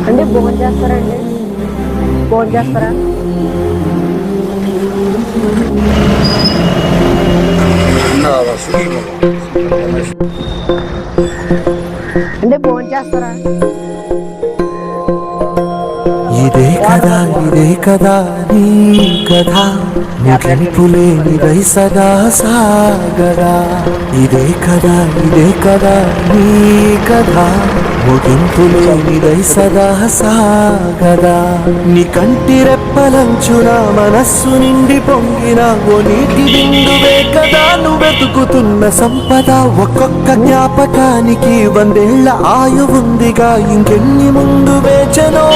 అంటే భోజనం చేస్తారండి? భోజనం చేస్తారా? అంటే భోజనం చేస్తారా? ఇదే కదా నీ కథ, ముగింపులేనిదై సదా సాగరా. ఇదే కదా నీ కథ, ముగింపులేనిదై సదా సాగరా. నీ కంటి రెప్పలంచున మనస్సు నిండి పొంగిన ఓ నీటి బిందువే కదా నువ్వెతుకుతున్న సంపద. ఒక్కొక్క జ్ఞాపకానికి 100 ఏళ్ల ఆయువుందిగా, ఇంకెన్ని ముందు వేచనో